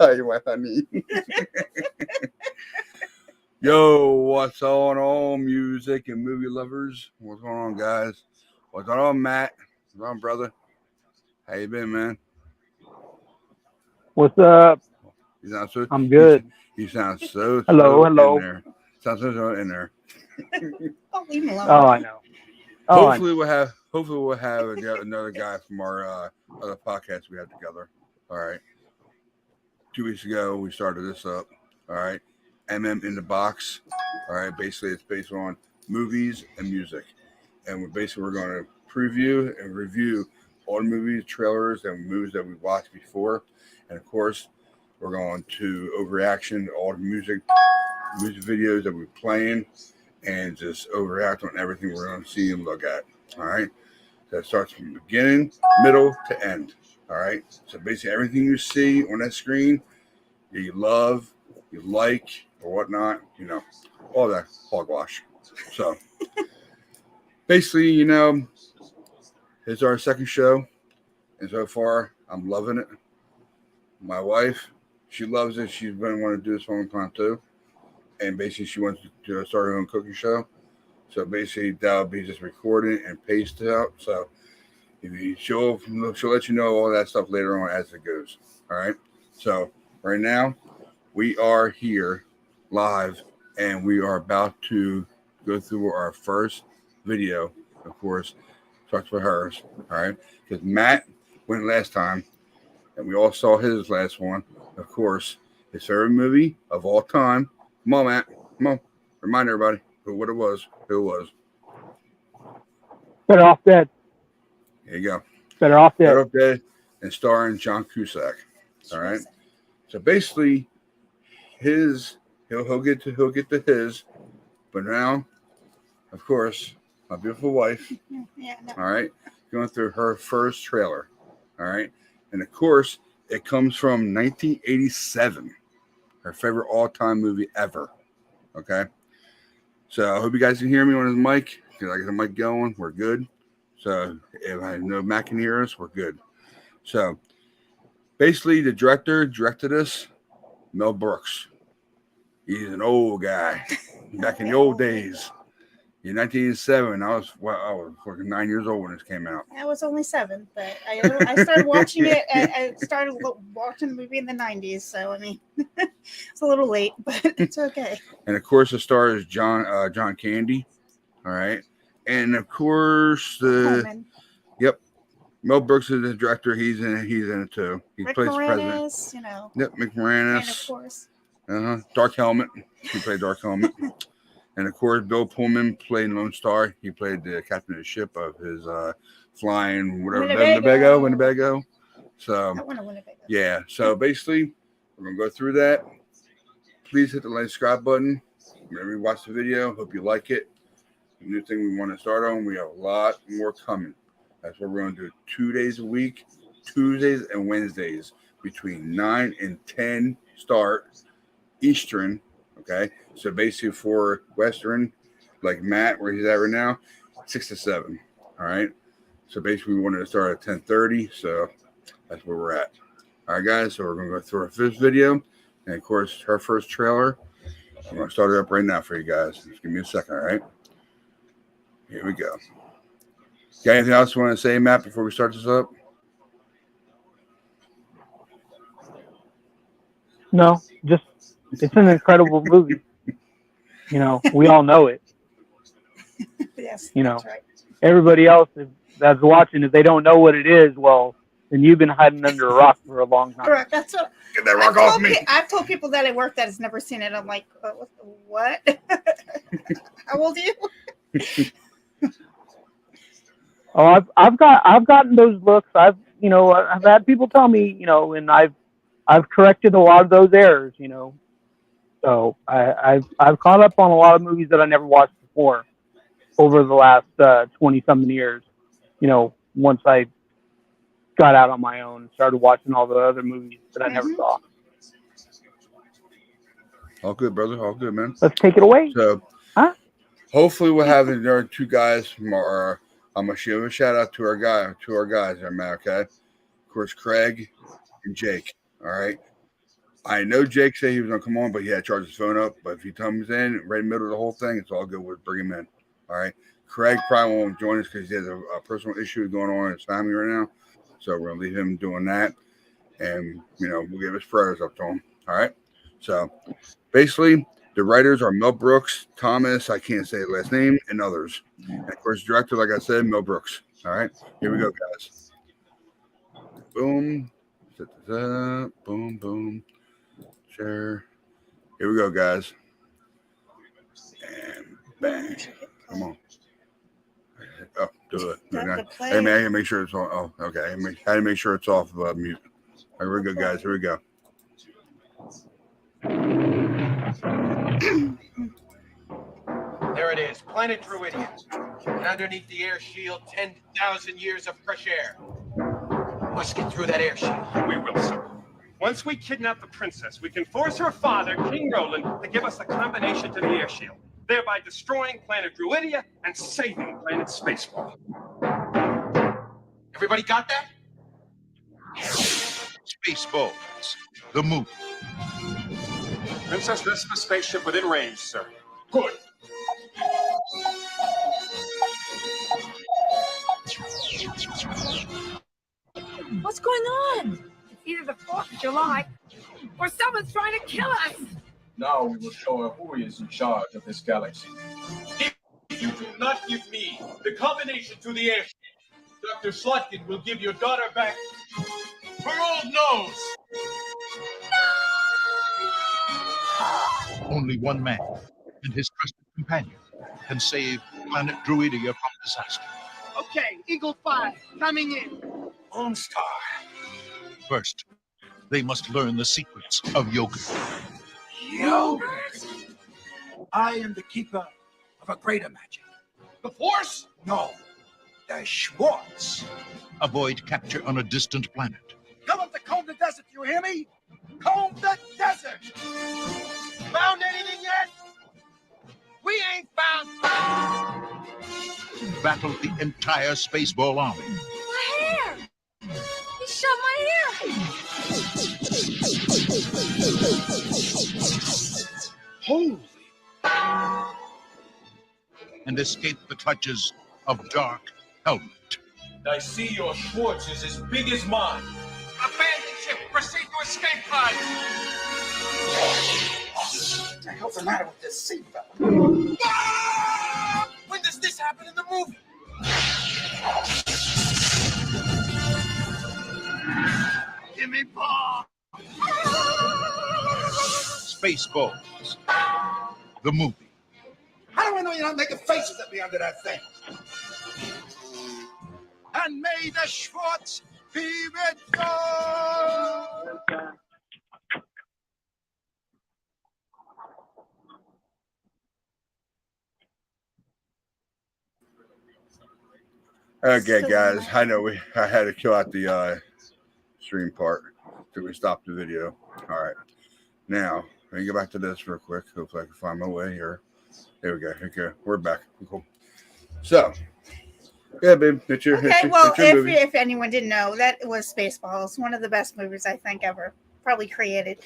Hi, my honey. Yo, what's going on, music and movie lovers? What's going on, guys? What's going on, Matt? What's going on, brother? How you been, man? What's up? You sound so I'm you, good. you sound so Hello, in hello. there. Sounds so in there. Oh, leave him Oh, alone. I know. Oh, I know. Hopefully we'll have another guy from our other podcast we have together. All right. 2 weeks ago we started this up. All right. In the box. All right. Basically, it's based on movies and music, and we're going to preview and review all the movies, trailers, and movies that we watched before, and of course, we're going to overreaction all the music videos that we're playing, and just overreact on everything we're going to see and look at. All right. So it starts from beginning, middle to end. All right. So basically, everything you see on that screen, you love, you like, or whatnot, all that hogwash. So basically, it's our second show, and so far, I'm loving it. My wife, she loves it. She's been wanting to do this for a long time too, and basically, she wants to start her own cooking show. So basically, that'll be just recorded and pasted out. So she'll let you know all that stuff later on as it goes. All right. So right now we are here live, and we are about to go through our first video. Of course, starts with hers. All right, because Matt went last time, and we all saw his last one. Of course, his favorite movie of all time. Come on, Matt. Come on. Remind everybody what it was. Who it was. Better off dead. Here you go. Better off dead. Better Up Dead and starring John Cusack. All right. So basically, he'll get to his, but now, of course, my beautiful wife. Yeah, no. All right, going through her first trailer. All right, and of course, it comes from 1987, her favorite all-time movie ever. Okay, so I hope you guys can hear me on his mic. Because I got the mic going, we're good. So if I know Matt can hear us, we're good. So basically, the director directed this, Mel Brooks. He's an old guy back in the old days. In 1987, I was fucking 9 years old when this came out. I was only 7, but I started watching it. I started watching the movie in the 90s, so I mean, it's a little late, but it's okay. And of course, the star is John Candy. All right, and of course Coleman. Yep, Mel Brooks is the director. He's in it too. He Rick plays Moranis, the president. Yep, Mick Moranis. And of course, Dark Helmet. He played Dark Helmet. And of course, Bill Pullman played Lone Star. He played the captain of the ship of his flying Winnebago. So yeah. So basically, we're gonna go through that. Please hit the like subscribe button. Whenever you watch the video, hope you like it. The new thing we want to start on. We have a lot more coming. That's what we're gonna do 2 days a week, Tuesdays and Wednesdays between 9 and 10 start Eastern. Okay, so basically for Western, like Matt, where he's at right now, 6 to 7. All right, so basically we wanted to start at 10:30, so that's where we're at. All right, guys, so we're gonna go through our first video, and of course her first trailer. I'm gonna start it up right now for you guys. Just give me a second, all right? Here we go. Got anything else you want to say, Matt, before we start this up? No, just it's an incredible movie. We all know it. yes, that's right. Everybody else that's watching, if they don't know what it is, well, then you've been hiding under a rock for a long time. Correct. That's what. Get that rock off me. I've told people that at work that has never seen it. I'm like, what? How old are you? Oh, I've gotten those looks. I've had people tell me, and I've corrected a lot of those errors, So I've caught up on a lot of movies that I never watched before over the last 20-something years. Once I got out on my own and started watching all the other movies that I never saw. All good, brother. All good, man. Let's take it away. So, hopefully we'll have there are 2 guys from our. I'm gonna give a shout out to our guys there, Matt. Okay, of course, Craig and Jake. All right. I know Jake said he was gonna come on, but he had to charge his phone up. But if he comes in right in the middle of the whole thing, it's all good. We'll bring him in. All right. Craig probably won't join us because he has a personal issue going on in his family right now. So we're gonna leave him doing that, and we'll give his prayers up to him. All right. So basically, the writers are Mel Brooks, Thomas, I can't say his last name, and others. And of course, director, like I said, Mel Brooks. All right. Here we go, guys. Boom. Boom. Boom. Share. Here we go, guys. And bang. Come on. Oh, do it. Hey, man, I gotta make sure it's on. Oh, okay. I had to make sure it's off mute. All right, here we go, guys. Here we go. There it is, planet Druidia. And underneath the air shield, 10,000 years of fresh air. Let's get through that air shield. We will, sir. Once we kidnap the princess, we can force her father, King Roland, to give us the combination to the air shield, thereby destroying planet Druidia and saving planet Spaceball. Everybody got that? Spaceballs, the movie. Princess rests the spaceship within range, sir. Good. What's going on? It's either the 4th of July or someone's trying to kill us. Now we will show her who is in charge of this galaxy. If you do not give me the combination to the air shield, Dr. Slotkin will give your daughter back her old nose. Only one man and his trusted companion can save planet Druidia from disaster. Okay, Eagle 5, coming in. Lone Star. First, they must learn the secrets of yoga. Yogurt. I am the keeper of a greater magic. The Force? No, the Schwartz. Avoid capture on a distant planet. Come up to comb the desert, you hear me? Comb the desert. Found anything yet? We ain't found. Battle the entire Spaceball army. My hair! He shoved my hair! Holy. And escape the clutches of Dark Helmet. I see your Schwartz is as big as mine. Abandon ship. Proceed to escape pod. What the hell's the matter with this seatbelt? Ah! When does this happen in the movie? Give me ball. Spaceballs, the movie. How do I know you're not making faces at me under that thing? And may the Schwartz be with you! Okay, guys. I know I had to kill out the stream part so we stopped the video. All right. Now, let me go back to this real quick. Hopefully I can find my way here. There we go. Okay, we're back. Cool. So, yeah, babe. Okay, well, if anyone didn't know, that was Spaceballs, one of the best movies I think ever probably created.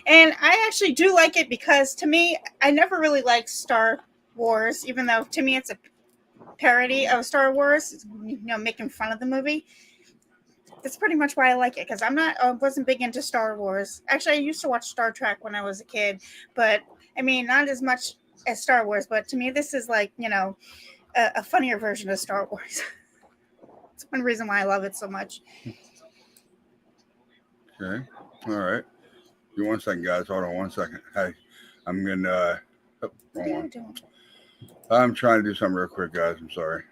And I actually do like it because to me, I never really liked Star Wars, even though to me it's a parody of Star Wars, making fun of the movie. That's pretty much why I like it, because I wasn't big into Star Wars. Actually, I used to watch Star Trek when I was a kid, but I mean, not as much as Star Wars, but to me, this is like, a funnier version of Star Wars. It's one reason why I love it so much. Okay. All right. Give me 1 second, guys. Hold on 1 second. Hey, I'm going to... What are you doing? I'm trying to do something real quick, guys. I'm sorry.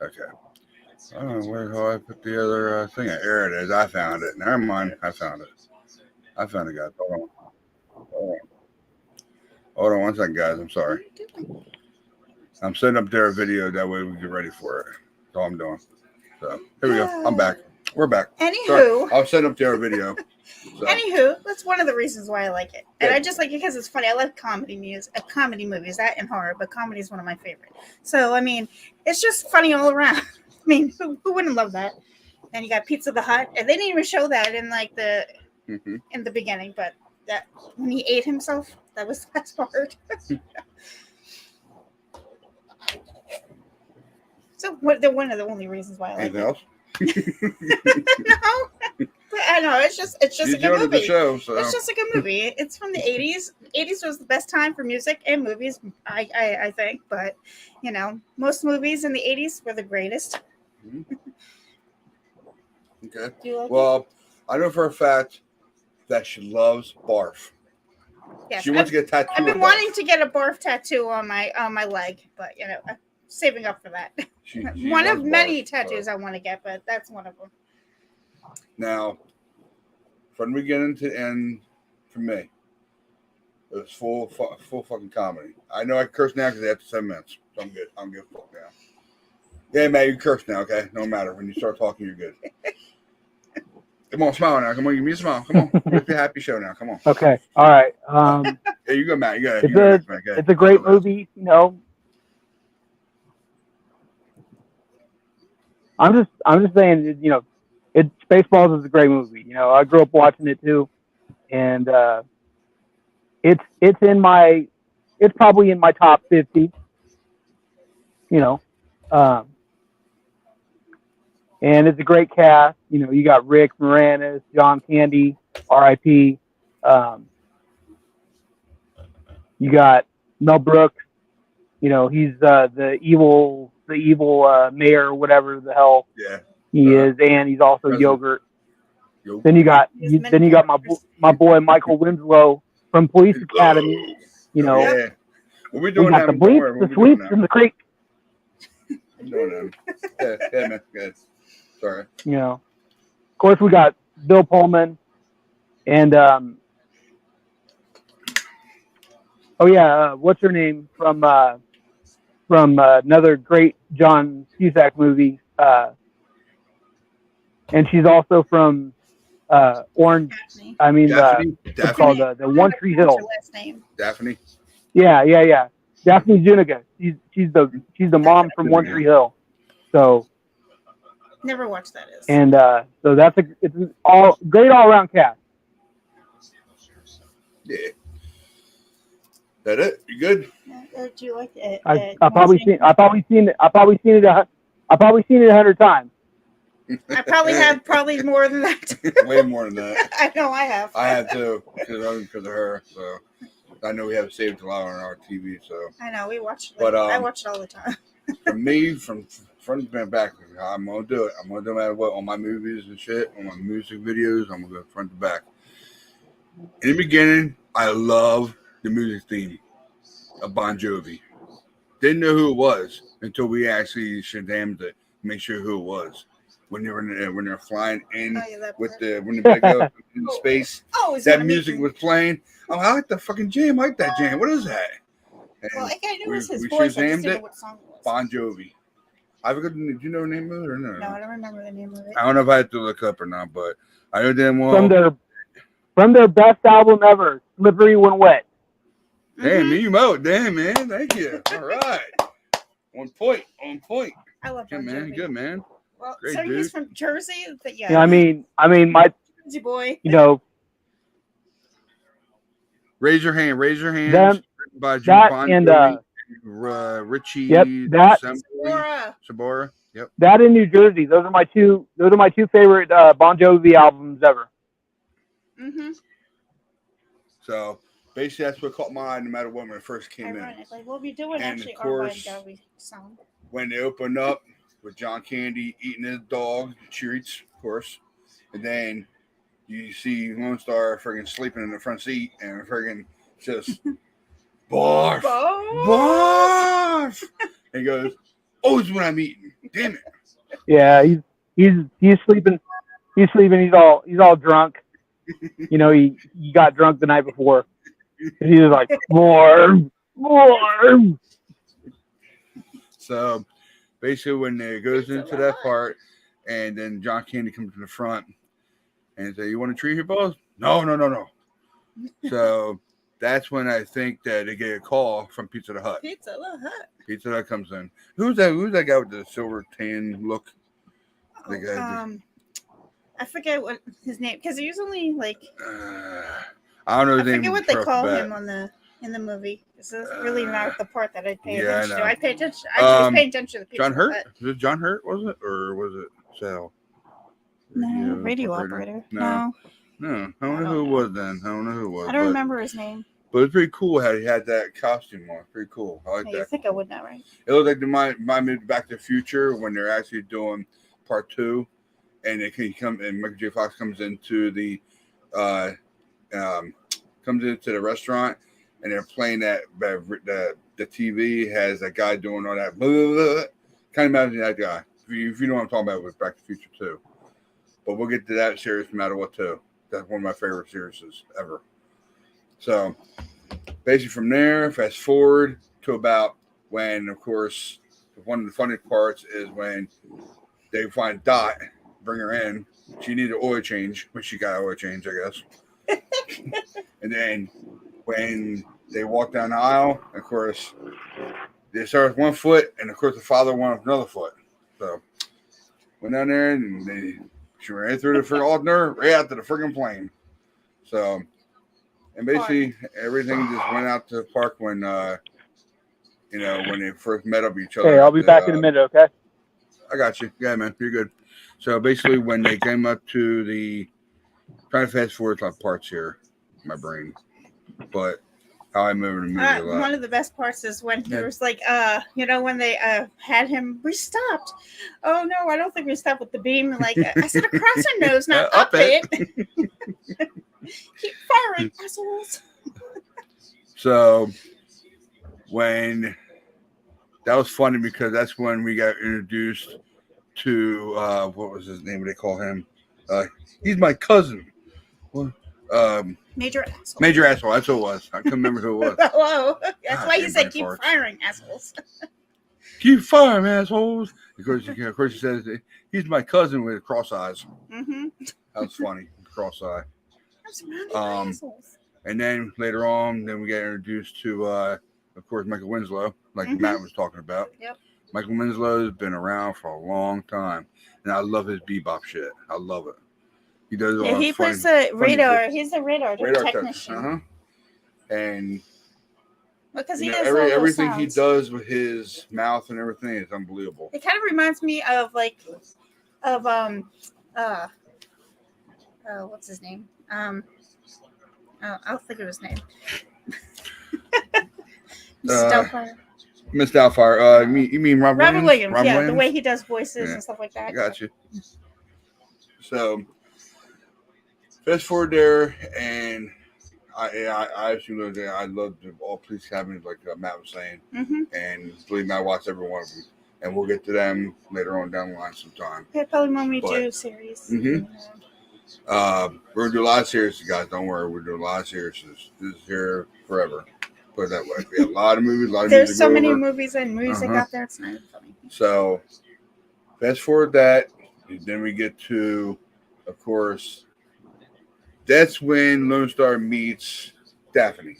Okay. Oh, where the hell I put the other thing? There it is. I found it. Never mind. I found it. Guys. Hold on. Hold on 1 second, guys. I'm sorry. I'm setting up their video. That way we get ready for it. That's all I'm doing. So, here we go. I'm back. We're back. Anywho. Sorry. I'll set up their video. So. Anywho, that's one of the reasons why I like it. And I just like it because it's funny. I love comedy movies, that and horror, but comedy is one of my favorite. So, I mean, it's just funny all around. I mean, who wouldn't love that? And you got Pizza the Hut, and they didn't even show that in like the in the beginning, but that when he ate himself, that was the best part. So they're one of the only reasons why I like Anything it. else? No, but I know it's just a You good joined the movie. show, so It's just a good movie. It's from the 80s. 80s was the best time for music and movies, I think. But, you know, most movies in the 80s were the greatest. okay. Do you like Well, I know for a fact that she loves barf. Yes, She wants to get a tattoo. I've been of wanting barf. to get a barf tattoo on my leg, but, you know, I'm saving up for that. She One of loves many barf, tattoos so. I want to get, but that's one of them. Now, from the beginning to end, for me, it was full fucking comedy. I know I curse now because after 7 minutes, so I'm good. I'm good. Fuck now. Yeah, man, you curse now, okay? No matter. When you start talking, you're good. Come on, smile now. Come on, give me a smile. Come on. It's a happy show now. Come on. Okay. All right. Yeah, you go, Matt. You go. It's You go a next, Matt. Go ahead. it's a great movie. You know, I'm just saying. You know, Spaceballs is a great movie. You know, I grew up watching it too, and it's probably in my top 50. You know, and it's a great cast. You know, you got Rick Moranis, John Candy, R.I.P. You got Mel Brooks. You know, he's the evil mayor or whatever the hell he is, and he's also Yogurt. Then you got my boy Michael Winslow from Police Academy. You know, yeah. What we doing we got now? the bleeps, the sweeps, and the creek. I'm doing that. Yeah, man. Good. Sorry. You know, of course we got Bill Pullman, and what's her name from another great John Cusack movie, and she's also from Orange. Daphne. I mean, Daphne. what's called the One Tree Hill. Last name. Daphne. Yeah. Daphne Zuniga. She's the mom from One Tree Hill. So. Never watched that. And so it's an great all around cast. Yeah. That it? You good? Do you like it? I've probably seen it 100 times. I probably have more than that. Way more than that. I know I have. I have too, because of her. So I know we have it saved a lot on our TV. So I know we watch. But I watch it all the time. For me, from front to back, I'm gonna do it. I'm gonna do no matter what on my movies and shit, on my music videos. I'm gonna go front to back. In the beginning, I love the music theme of Bon Jovi. Didn't know who it was until we actually Shazammed it, make sure who it was. When they're flying in when they go in space, that music was playing. Oh, I like the fucking jam. I like that jam. What is that? And well, I knew it was his we voice. I just Shazammed didn't know it. what song it was. Bon Jovi. Do you know the name of it or no? No, I don't remember the name of it. I don't know if I have to look up or not, but I know damn well. From their best album ever, Slippery When Wet. Damn, you moat. Damn, man. Thank you. All right. On point. I love Bon Jovi. Good, man. Well, great, so dude. he's from Jersey? But yeah. I mean, my Jersey boy. You know. Raise your hand. Them, by that Bon and Richie. Yep, that Sabora. Yep. That in New Jersey. Those are my two favorite Bon Jovi albums ever. Mhm. So basically, that's what caught my eye, no matter what, when it first came in. Like we'll be doing And actually of our Bon course, Jovi song. When they opened up with John Candy eating his dog treats, of course, and then you see Lone Star friggin' sleeping in the front seat and friggin' just barf. And he goes, "Always when I'm eating, damn it." Yeah, he's sleeping. He's sleeping. He's all drunk. You know, he got drunk the night before. And he was like, more. So basically, when it goes into that part, and then John Candy comes to the front and say, "You want to treat your boss?" No. So that's when I think that they get a call from Pizza the Hut. Pizza Hut comes in. Who's that guy with the silver tan look? The guy. I forget what his name, because he was only like I don't know I his name. forget what they off the call bat. him in the movie. This is really not the part that I pay yeah, I attention know. to. I pay attention. I was paying attention to the people. John Hurt? Was it John Hurt? Was it, or was it Sal? No, radio operator. No. I don't know who it was then. I don't know who it was. I don't remember his name. But it's pretty cool how he had that costume on. Pretty cool. I like Yeah, that. you think I would know, right? It looked like my movie Back to the Future when they're actually doing part 2, and they can come and Michael J. Fox comes into the restaurant, and they're playing that the TV has that guy doing all that. Blah, blah, blah. Kind of imagine that guy. If you know what I'm talking about with Back to the Future 2. But we'll get to that series no matter what too. That's one of my favorite series ever. So basically from there, fast forward to about when, of course, one of the funny parts is when they find Dot, bring her in. She needed an oil change, which she got an oil change, I guess. And then when they walk down the aisle, of course, they start with one foot, and of course the father went with another foot. So went down there and she ran through the alternate, right out to the friggin' plane. So, and basically everything just went out to the park when, when they first met up with each other. Okay, I'll be back in a minute, okay? I got you. Yeah, man, you're good. So basically when they came up to trying to fast forward some parts here, my brain, but how I remember the movie a lot. One of the best parts is when he was like, when they had him, we stopped. Oh no, I don't think we stopped with the beam. Like I said, across her nose, not up it. Keep firing, assholes. So when that was funny because that's when we got introduced to what was his name? What they call him? He's my cousin. Major asshole. Major asshole. That's who it was. I couldn't remember who it was. Whoa. That's why you said keep firing, assholes. Keep firing, assholes. Of course, he says he's my cousin with cross eyes. Mm-hmm. That was funny. Cross eye. Assholes. And then later on, we got introduced to, of course, Michael Winslow, like Matt was talking about. Yep. Michael Winslow has been around for a long time, and I love his bebop shit. I love it. He does. Yeah, he plays the radar. He's the radar technician. And because he does everything he does with his mouth and everything is unbelievable. It kind of reminds me of what's his name? I'll think of his name. Miss Doubtfire. You mean Robin Williams? Robin Williams? The way he does voices and stuff like that. I got you. So fast forward there, and I actually love there. I love all police academies, like Matt was saying, and believe me, I watch every one of them, and we'll get to them later on down the line sometime. Yeah, probably when we do series. We're gonna do a lot of series, guys. Don't worry, we're doing a lot of series. This is here forever. Put it that way. We have a lot of movies. There's so many movies and music out there. It's not even funny. So fast forward that, then we get to, of course, that's when Lone Star meets Daphne.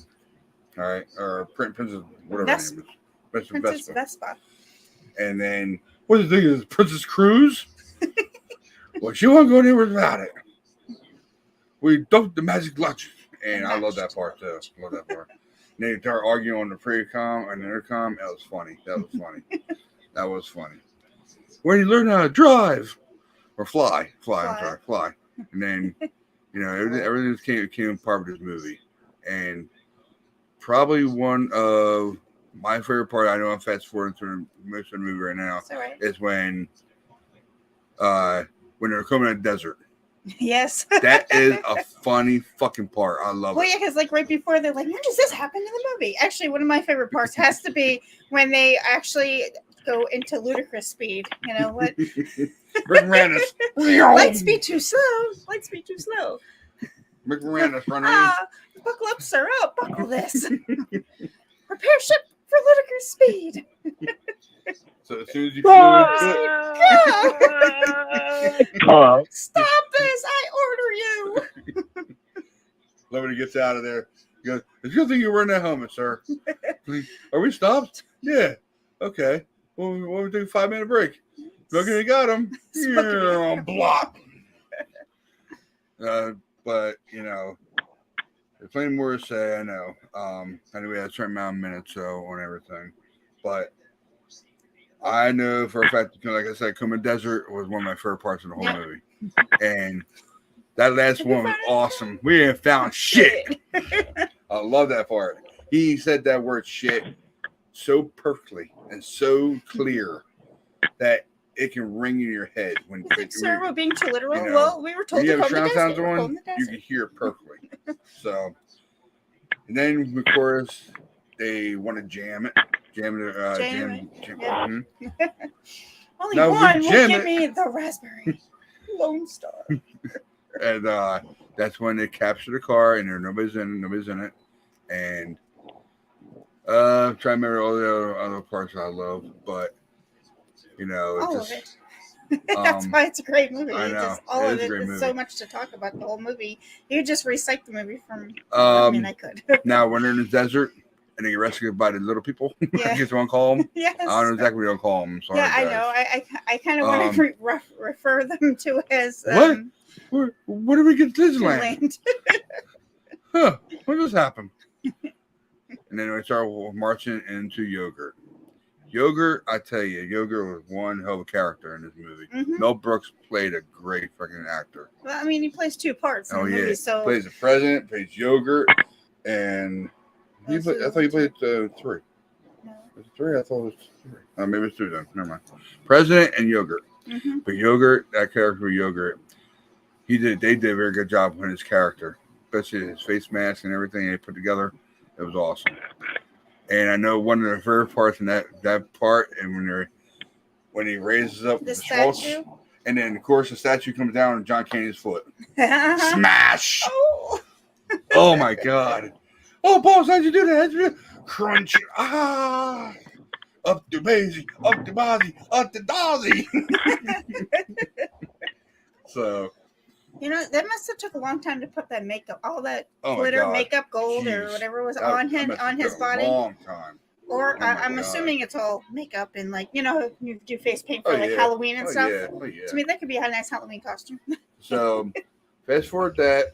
All right, or Princess, whatever her name is, Princess Vespa. And then what do you think is Princess Cruise? Well, she won't go anywhere without it. We dumped the magic lunch, and I love that part too. Love that part. And they start arguing on the pre-com and the intercom. That was funny. That was funny. Where do you learn how to drive or fly? Fly. And then everything came part of this movie, and probably one of my favorite part. I know I'm fast forwarding through most of the movie right now. Is when they're coming in the desert. Yes. That is a funny fucking part. I love it. Well, yeah, because like right before they're like, when does this happen in the movie? Actually, one of my favorite parts has to be when they actually go into ludicrous speed. You know what? Rick Moranis. Lightspeed too slow. Rick Moranis running. Buckle up, sir. Oh, buckle this. Prepare ship for ludicrous speed. So as soon as you feel it, stop this! I order you. Nobody gets out of there. He goes, it's a good thing you were in that helmet, sir. Are we stopped? Yeah. Okay. Well, we take a 5-minute break. Look, you got him. Yeah, block. But you know, there's plenty more to say. I know. Anyway, a certain amount of minutes so on everything, but I know for a fact, like I said, Kuma Desert was one of my favorite parts of the whole movie, and that last one was awesome. We ain't found shit. I love that part. He said that word "shit" so perfectly and so clear that it can ring in your head when. Sir, we're being too literal. You know, Well, we were told when you to have comb the sounds desert. on, you can hear it perfectly. So, and then of course they want to jam it. Jam. Mhm. Only Now, one we will jam give it. me the raspberry Lone Star. And that's when they capture the car, and nobody's in it. And I'm trying to remember all the other parts I love, but you know, All just, of it. That's why it's a great movie. I It's know. just all It of is a it. great There's movie. so much to talk about the whole movie. You just recite the movie from. I mean, I could. Now, when they're in the desert and they get rescued by the little people, Yeah. I guess you want to call them. Yes. I don't know exactly what you want to call them. Sorry, Yeah, I guys. know. I kind of want to refer them to as what? Where did we get Disneyland? Huh? What just happened? And then we start marching into Yogurt. Yogurt, I tell you, Yogurt was one hell of a character in this movie. Mm-hmm. Mel Brooks played a great fucking actor. Well, I mean, he plays two parts in the movie, so Plays the president, plays Yogurt, and I thought he played 3. No. Was it 3? I thought it was 3. Oh, maybe it's 2 then. Never mind. President and Yogurt. Mm-hmm. But Yogurt, that character Yogurt, they did a very good job with his character, especially his face mask and everything they put together. It was awesome. And I know one of the favorite parts in that part, and when he raises up The the Schwartz, statue. and then of course the statue comes down on John Candy's foot. Smash! Oh my god! Oh, boss, how'd you do that? Crunch! Ah! Up the Maisie, up the Bozzy, up the Dozzy. So. You know, that must have took a long time to put that makeup, all that Oh glitter, makeup, gold, or whatever was on his body. Long time. Or I'm assuming it's all makeup and you do face paint for Halloween and stuff. Yeah. To me, that could be a nice Halloween costume. So, fast forward that,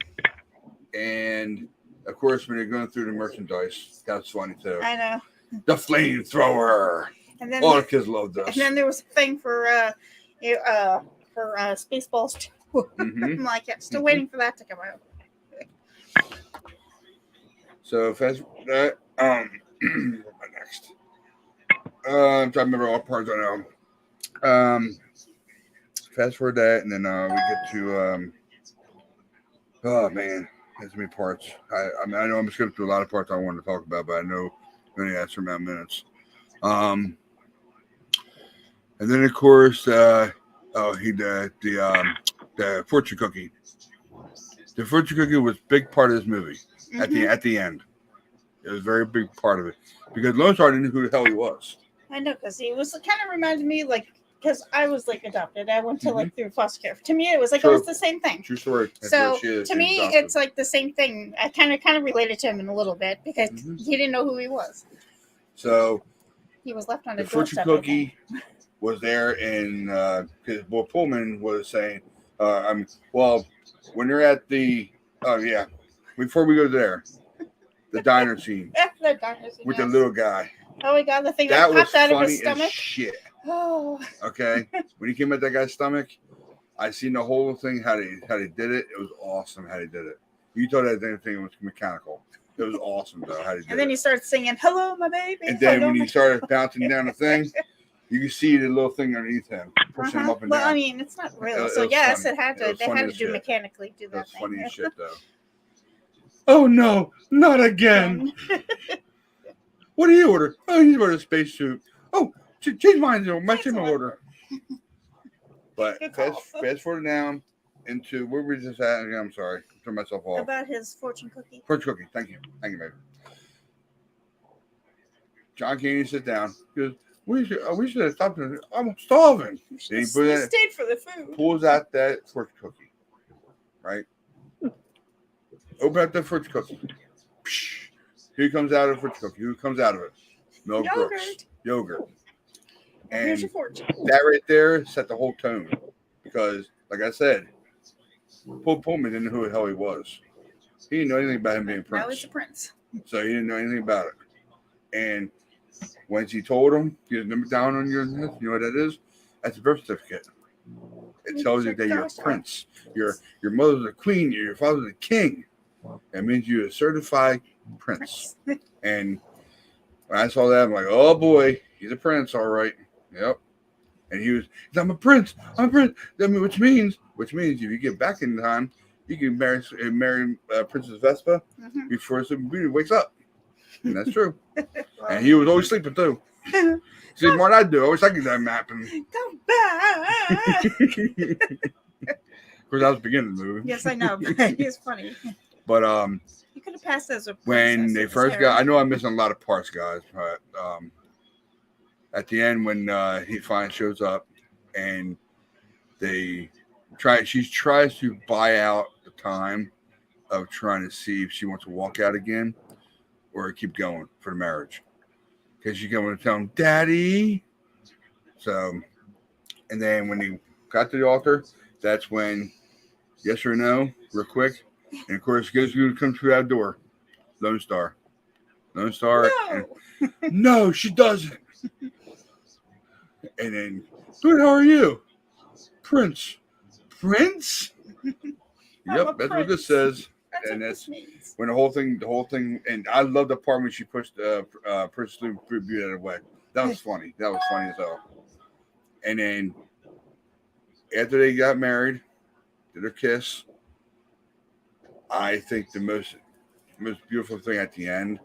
and of course, when you're going through the merchandise, that's funny too. I know. The flamethrower. And then all the kids loved us. And then there was a thing for Spaceballs too. Mm-hmm. I'm like, still waiting for that to come out. So fast forward that. What next? I'm trying to remember all parts I know. Fast forward that, and then we get to oh man, there's many parts. I know I'm skipping through a lot of parts I wanted to talk about, but I know we only have a certain amount of minutes. And then of course, the fortune cookie. The fortune cookie was a big part of this movie. Mm-hmm. At the end, it was a very big part of it because Lone Star didn't know who the hell he was. I know, because he was kind of reminded me because I was adopted. I went to through foster care. To me, it was it was the same thing. True story. So to me, it's the same thing. I kind of related to him in a little bit because he didn't know who he was. So he was left on the fortune cookie was there, and because Bill Pullman was saying, well, when you're at the before we go there, the diner scene with the little guy. Oh my god, the thing that popped out of his stomach. Shit. Oh. Okay. When he came at that guy's stomach, I seen the whole thing, how they did it. It was awesome how they did it. You thought that thing was mechanical. It was awesome though how they did it. And then he started singing, "Hello, my baby." And then when he started bouncing down the thing, you can see the little thing underneath him, pushing him up and down. Well, I mean, it's not real. So yes, funny. it had to. They had to do mechanically do that. That's funny as shit though. Oh no, not again. What do you order? Oh, you ordered a spacesuit. Oh, change mine. Change my order. But fast forward down into where we just at. I'm sorry, turn myself off. About his fortune cookie. Fortune cookie. Thank you, baby. John Candy sit down. He goes, we should have stopped. I'm starving. He stayed for the food. Pulls out that fortune cookie. Right. Open up the fortune cookie. Here comes out of the fortune cookie. Who comes out of it? Mel Brooks. Yogurt. And here's your fortune. That right there set the whole tone. Because, like I said, Paul Pullman didn't know who the hell he was. He didn't know anything about him being Now Prince. he's a prince. So he didn't know anything about it. And once he told him, your number down on your list, you know what that is? That's a birth certificate. It tells you that you're a prince. Your mother's a queen. Your father's a king. That means you're a certified prince. And when I saw that, I'm like, oh boy, he's a prince, all right. Yep. And he's I'm a prince. I'm a prince. I mean, which means if you get back in time, you can marry Princess Vespa before somebody wakes up. And that's true. And he was always sleeping too. See, more than I do. I always think that map. And Come back. of course, that was the beginning of the movie. Yes, I know. But it's funny. But you could have passed as a when they first got, I know I'm missing a lot of parts, guys. But at the end, when he finally shows up, and she tries to buy out the time of trying to see if she wants to walk out again or keep going for the marriage. Because she's going to tell him, Daddy. So, and then when he got to the altar, that's when, yes or no, real quick. And of course, guess who comes through that door? Lone Star. No. And, no, she doesn't. And then, who the hell are you? Prince. Prince? Yep, that's what this says. And that's when the whole thing, and I love the part when she pushed Prince Beauty out of the way. That was funny. That was funny as hell. And then after they got married, did their kiss. I think the most beautiful thing at the end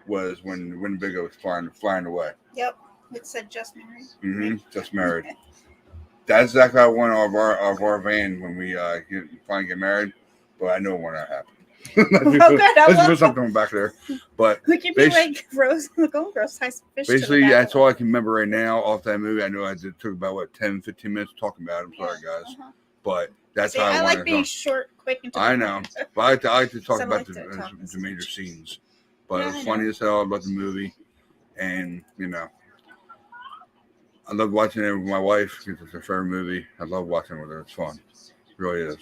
was when Winnebago was flying away. Yep, it said just married. Just married. That's exactly how I want of our van when we finally get married. But I know it won't happen. Let's put something back there. But we could be like Rose the Golden Girls type fish. Basically, that's all I can remember right now off that movie. I know I took about 10, 15 minutes talking about it. I'm sorry, guys. But that's how I want like being short, quick, and I know. But I like to talk about the major scenes. But it's funny as hell about the movie. And, I love watching it with my wife because it's her favorite movie. I love watching it with her. It's fun. It really is.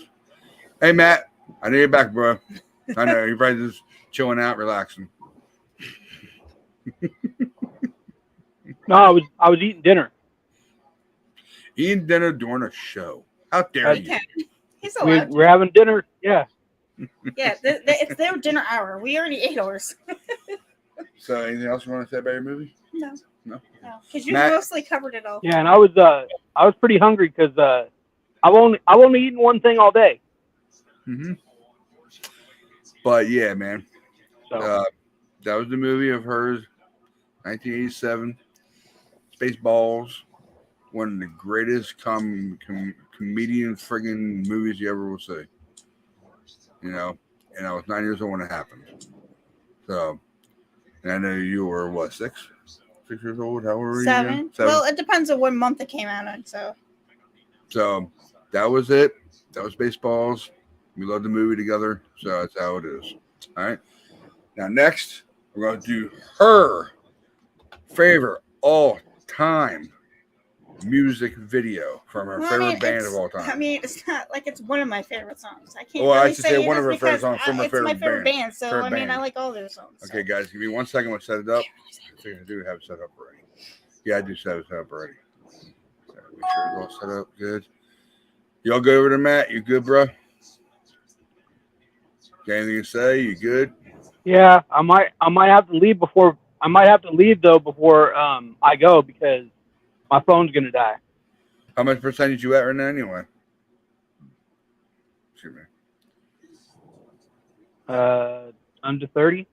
Hey, Matt. I know you're back, bro. I know. You're probably just chilling out, relaxing. No, I was eating dinner. Eating dinner during a show. How dare you? He's allowed. We're having dinner. Yeah. Yeah, it's their dinner hour. We already ate ours. So, anything else you want to say about your movie? No. Because you mostly covered it all. Yeah, and I was pretty hungry because I've only eaten one thing all day. But yeah, man. So. That was the movie of hers, 1987. Spaceballs, one of the greatest comedian friggin' movies you ever will see. And I was 9 years old when it happened. So, and I know you were what, 6 years old? How old were you? 7. Well, it depends on what month it came out on. So that was it. That was Spaceballs. We love the movie together, so that's how it is. All right. Now, next, we're going to do her favorite all-time music video from her favorite band of all time. I mean, it's not like it's one of my favorite songs. I can't. Well, really I should say one of her favorite songs from her it's my favorite band. So favorite I mean, band. I like all their songs. Okay, guys, give me 1 second. We'll set it up. I do have it set up already. Yeah, I do set it up already. So make sure it's all set up good. Y'all go over there, Matt. You good, bro? Got anything to say? You good? Yeah, I might have to leave before. I might have to leave though before I go because my phone's gonna die. How much percentage you at right now, anyway? Excuse me. Under 30.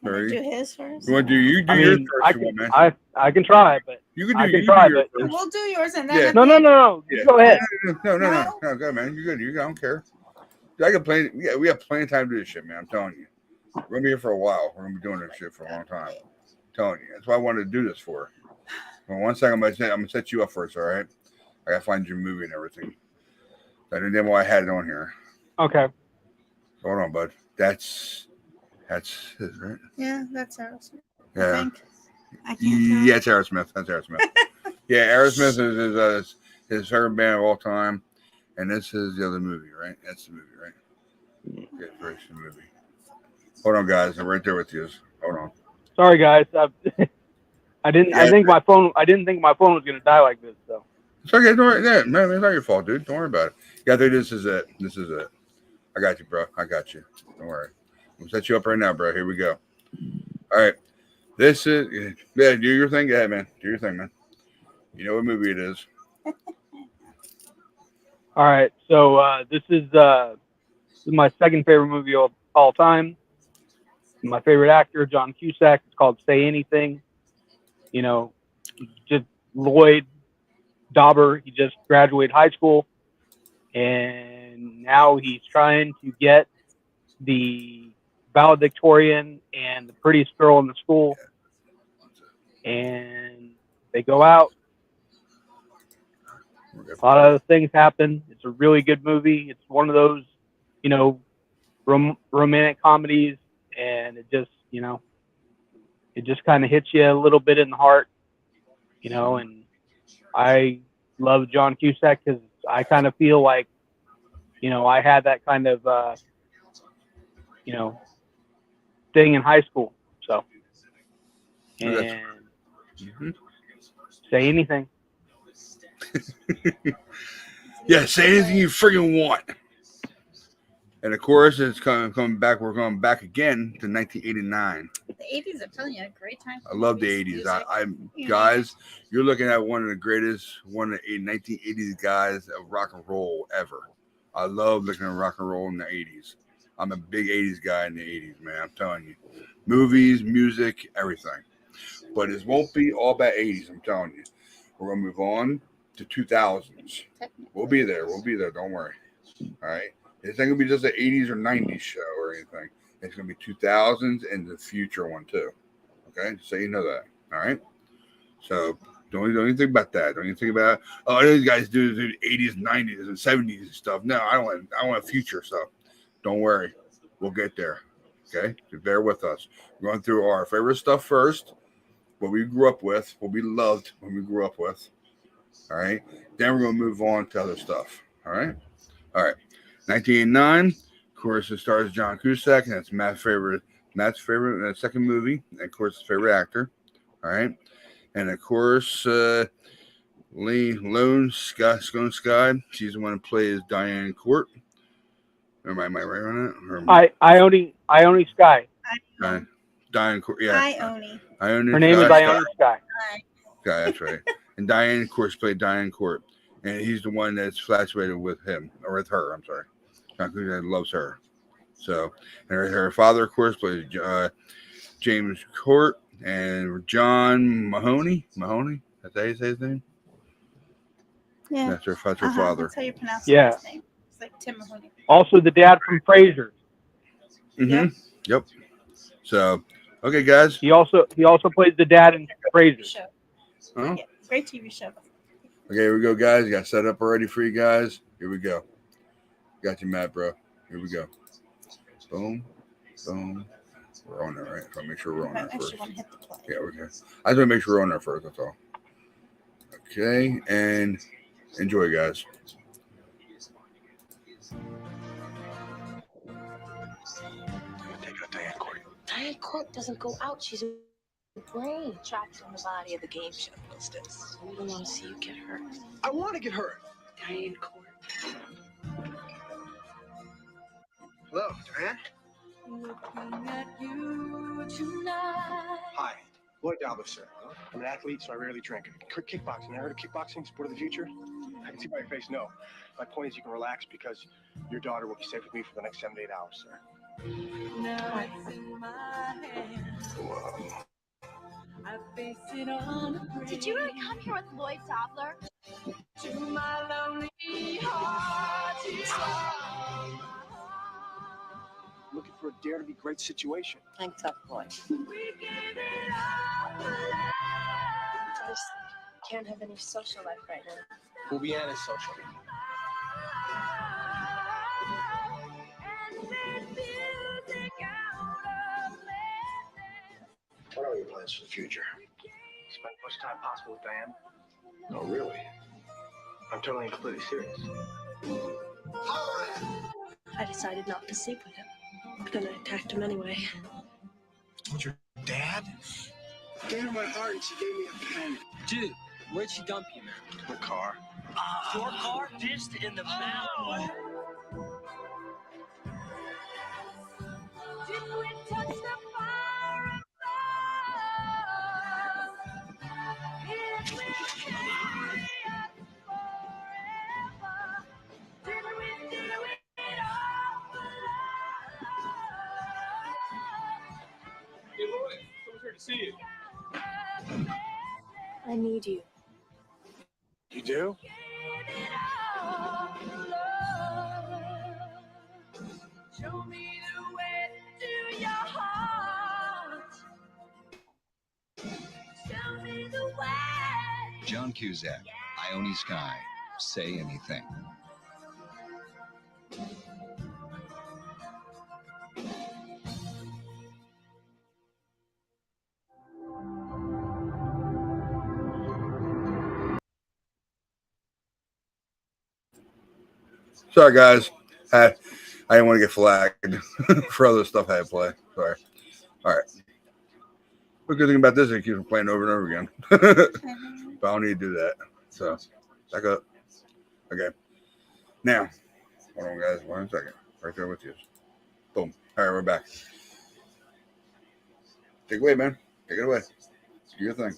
30. Do his first. You want to do yours first, man? I can try, but you can do. I can try, but we'll do yours and then. Yeah. No. Yeah. Go ahead. No, go, man. You're good. I don't care. I can play. Yeah, we have plenty of time to do this shit, man. I'm telling you. We're gonna be here for a while. We're gonna be doing this shit for a long time. I'm telling you. That's why I wanted to do this for. Well, 1 second, I'm gonna set you up first. All right. I gotta find your movie and everything. I didn't know why I had it on here. Okay. Hold on, bud. That's it, right? Yeah, that's Aerosmith. Yeah. I can't tell. Yeah, it's Aerosmith. That's Aerosmith. Yeah, Aerosmith is his favorite band of all time. And this is the other movie, right? That's the movie, right? Yeah, first movie. Hold on, guys. I'm right there with you. Hold on. Sorry, guys. I didn't. Yeah, I think my phone. I didn't think my phone was gonna die like this. So. it's okay. Don't worry. Yeah, man, it's not your fault, dude. Don't worry about it. Yeah, dude, this is it. This is it. I got you, bro. I got you. Don't worry. I'm gonna set you up right now, bro. Here we go. All right. This is yeah. Do your thing, yeah, man. Do your thing, man. You know what movie it is. All right. So this is my second favorite movie of all time. My favorite actor, John Cusack. It's called Say Anything. You know, just Lloyd Dauber. He just graduated high school, and now he's trying to get the valedictorian and the prettiest girl in the school. And they go out. A lot of things happen. It's a really good movie. It's one of those, you know, romantic comedies, and it just, you know, it just kind of hits you a little bit in the heart, you know. And I love John Cusack because I kind of feel like, you know, I had that kind of, you know, thing in high school. So, and Say Anything. Yeah, say anything you friggin' want. And of course, it's coming back. We're going back again to 1989. The 80s, I'm telling you, a great time. I love the 80s. Guys, you're looking at one of the greatest, one of the 1980s guys of rock and roll ever. I love looking at rock and roll in the 80s. I'm a big 80s guy in the 80s, man. I'm telling you. Movies, music, everything. But it won't be all about 80s, I'm telling you. We're going to move on to 2000s. We'll be there. We'll be there. Don't worry. All right. It's not going to be just an 80s or 90s show or anything. It's going to be 2000s and the future one, too. Okay? So you know that. All right? So don't even think about that. Don't even think about, oh, these guys do the 80s, 90s, and 70s and stuff. No, I want future stuff. Don't worry. We'll get there. Okay? So bear with us. We're going through our favorite stuff first, what we grew up with, what we loved when we grew up with. All right? Then we're going to move on to other stuff. All right? All right. 1989, of course, it stars John Cusack, and that's Matt's favorite second movie, and of course, his favorite actor. All right. And of course, Lone Sky, she's the one who plays Diane Court. Am I right on that? Ione Skye. Diane Court, yeah. Ione. Her name is Ione Skye. Skye, that's right. And Diane, of course, played Diane Court. And he's the one that's infatuated with him, or with her, I'm sorry. John Cusack loves her. So, and her father, of course, plays James Court, and John Mahoney. That's how you say his name? Yeah. That's her father. That's how you pronounce his name. It's like Tim Mahoney. Also the dad from Frasier. Mm-hmm. Yep. So, okay, guys. He also plays the dad in Frasier. Huh? Yeah, great TV show. Okay, here we go, guys. Got set up already for you guys. Here we go. Got you, Matt, bro. Here we go. Boom. Boom. We're on there, right? So I'll make sure we're on there first. Yeah, we're good. I just want to make sure we're on there first. That's all. Okay, and enjoy, guys. Take out Diane Court. Diane Court doesn't go out. She's a brain trapped in the body of the game show hostess. We don't want to see you get hurt. I want to get hurt. Diane Court. Hello, Diane. Looking at you tonight. Hi, Lloyd Dauber, sir. I'm an athlete, so I rarely drink. Kickboxing. I heard of kickboxing, sport of the future? I can see by your face, no. My point is you can relax because your daughter will be safe with me for the next 7 to 8 hours, sir. Now it's in my hands. Wow. I face it on a Did you really come here with Lloyd Dobler? To my lonely heart, Looking for a dare to be great situation. I'm tough boy. We give it all for love. I just can't have any social life right now. We'll be antisocial. What are your plans for the future? Spend as much time possible with Diane. No, really? I'm totally and completely serious. decided not to sleep with him. But then I attacked him anyway. Told your dad? Gave her my heart and she gave me a pen. Dude, where'd she dump you, man? The car. Your car? Fist in the mouth. Did we touch the fire of love? It will carry us forever. Did we do it all for love? Hey, Lloyd, someone's here to see you. I need you. You do? Show me the way to your heart. Show me the way. John Cusack, Ione Sky, Say Anything. Sorry, guys. I didn't want to get flagged for other stuff I had to play. Sorry. All right. The good thing about this is it keeps on playing over and over again. But I don't need to do that. So, back up. Okay. Now, hold on, guys. 1 second. Right there with you. Boom. All right, we're back. Take it away, man. Take it away. Do your thing.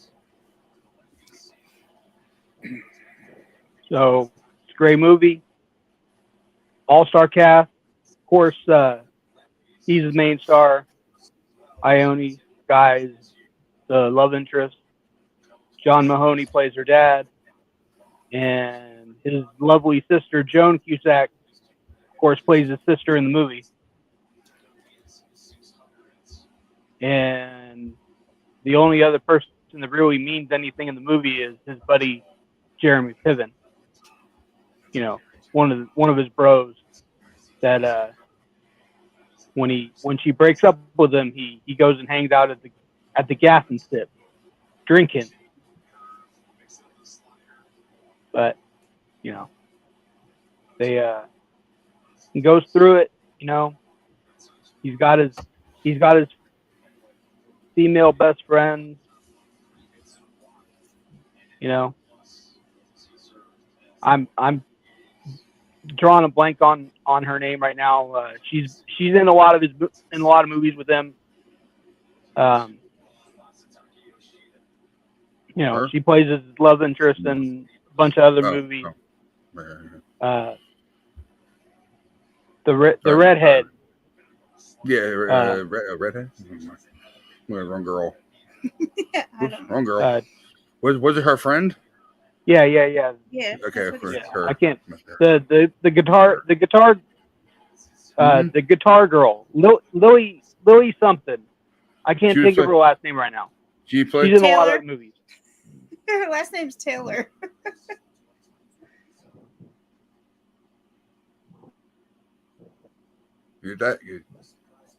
So it's a great movie. All-star cast. Of course, he's the main star. Ione Sky is the love interest. John Mahoney plays her dad. And his lovely sister, Joan Cusack, of course, plays his sister in the movie. And the only other person that really means anything in the movie is his buddy, Jeremy Piven. You know, one of his bros that when she breaks up with him, he goes and hangs out at the gas and sip, drinking. But you know, he goes through it. You know, he's got his female best friend. You know, I'm drawing a blank on her name right now. She's in a lot of movies with him. You know, she plays his love interest in a bunch of other movies. The redhead. Yeah, redhead. Wrong girl. Wrong girl. Was it her friend? Yeah. Yeah. Okay, of course. Her. I can't. The guitar girl, Lily something. I can't think of her last name right now. She's in a lot of movies. Her last name's Taylor.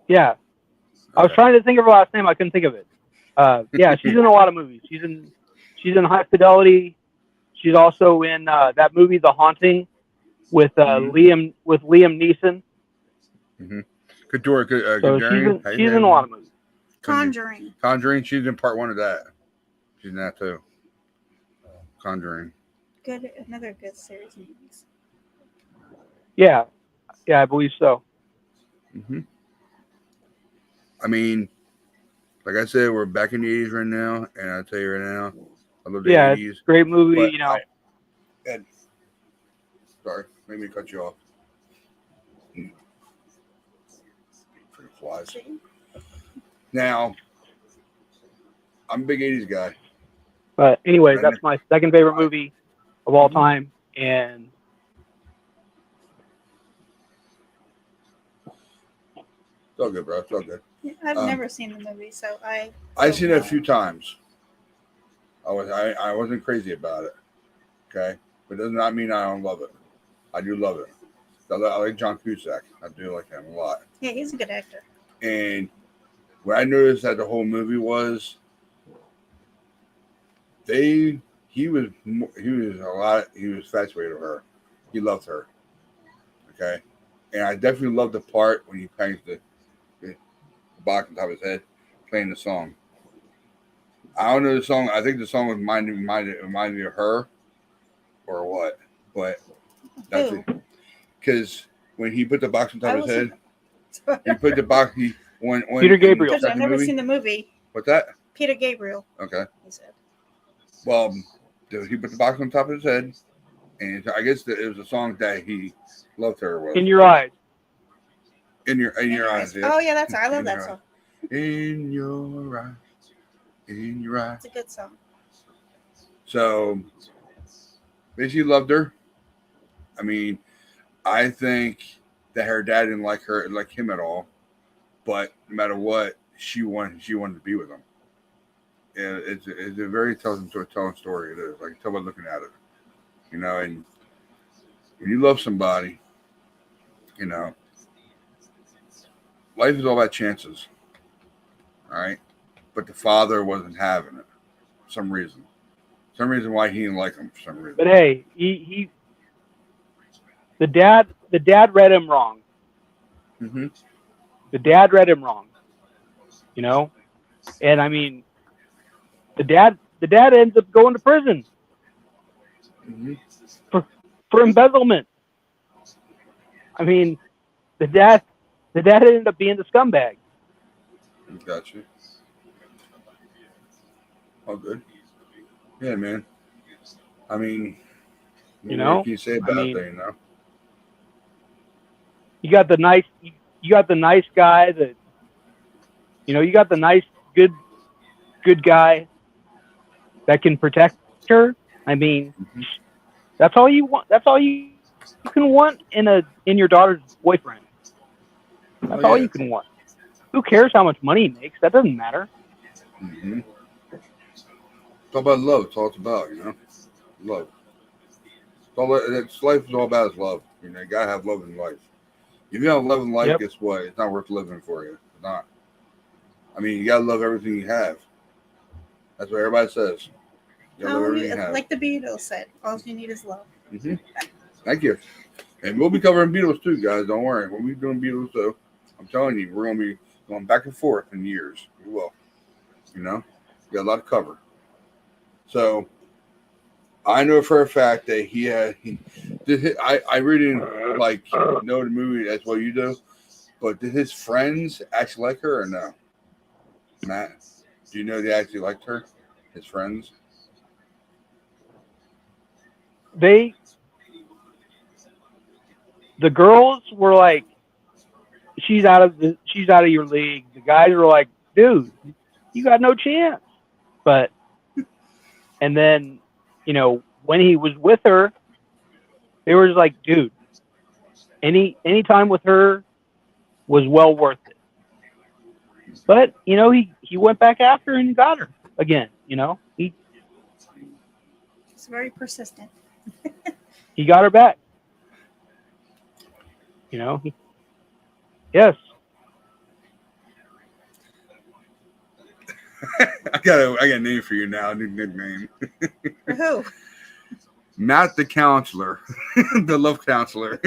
Yeah. I was trying to think of her last name. I couldn't think of it. Yeah, she's in a lot of movies. She's in High Fidelity. She's also in that movie, The Haunting, with Liam Neeson. Mm-hmm. She's in a lot of movies. Conjuring. She's in part 1 of that. She's in that too. Conjuring. Another good series of movies. Yeah, I believe so. Mm-hmm. I mean, like I said, we're back in the 80s right now, and I'll tell you right now, I love the 80s. It's a great movie, you know. Ed, sorry, made me cut you off. Freaking flies. Now, I'm a big 80s guy. But anyway, that's my second favorite movie of all time, and it's all good, bro. It's all good. I've never seen the movie, so I've seen it a few times. I wasn't crazy about it. Okay, but it does not mean I don't love it. I do love it. I like John Cusack. I do like him a lot. Yeah, he's a good actor. And what I noticed that the whole movie was, he was infatuated with her. He loved her. Okay, And I definitely love the part when he bangs the box on top of his head, playing the song. I don't know the song. I think the song reminded me of her, or what? But that's it. Because when he put the box on top of his head, he put the box. When Peter Gabriel. Because I've never seen the movie. What's that? Peter Gabriel. Okay. He said. Well, he put the box on top of his head, and I guess it was a song that he loved her with. In Your Eyes. In your eyes. Yeah. Oh yeah, I love that song. In your eyes. In your eyes. It's a good song. So basically loved her. I mean, I think that her dad didn't like him at all. But no matter what, she wanted to be with him. And it's a very telling story. It is. I can tell by looking at it. You know, and when you love somebody, you know, life is all about chances. All right. But the father wasn't having it for some reason. Some reason why he didn't like him for some reason. But hey, the dad read him wrong. Mm-hmm. The dad read him wrong. You know? And I mean, the dad ends up going to prison for embezzlement. I mean, the dad ended up being the scumbag. Got you. All good. Yeah, man. I mean, what can you say about that? You know, you got the nice guy that, you know, you got the nice good guy that can protect her. I mean, that's all you want. That's all you can want in your daughter's boyfriend. That's all you can want. Who cares how much money he makes? That doesn't matter. Mm-hmm. It's all about love. It's all it's about, you know, love. Life is all about is love. You know, you gotta have love in life. If you don't have love in life, guess what? It's not worth living for you. It's not. I mean, you gotta love everything you have. That's what everybody says. You gotta love everything you have. Like the Beatles said, all you need is love. Mm-hmm. Thank you. And we'll be covering Beatles too, guys. Don't worry. We'll be doing Beatles too. I'm telling you, we're gonna be going back and forth in years. We will. You know, we got a lot to cover. So I know for a fact that I really didn't know the movie as well you do, but did his friends actually like her or no? Matt, do you know they actually liked her? His friends? The girls were like, she's out of your league. The guys were like, dude, you got no chance. But and then, you know, when he was with her, they were just like, dude, any time with her was well worth it. But, you know, he went back after her and got her again, you know. He's very persistent. He got her back. You know, yes. I got a name for you now, a new nickname. For who? Matt the counselor, the love counselor.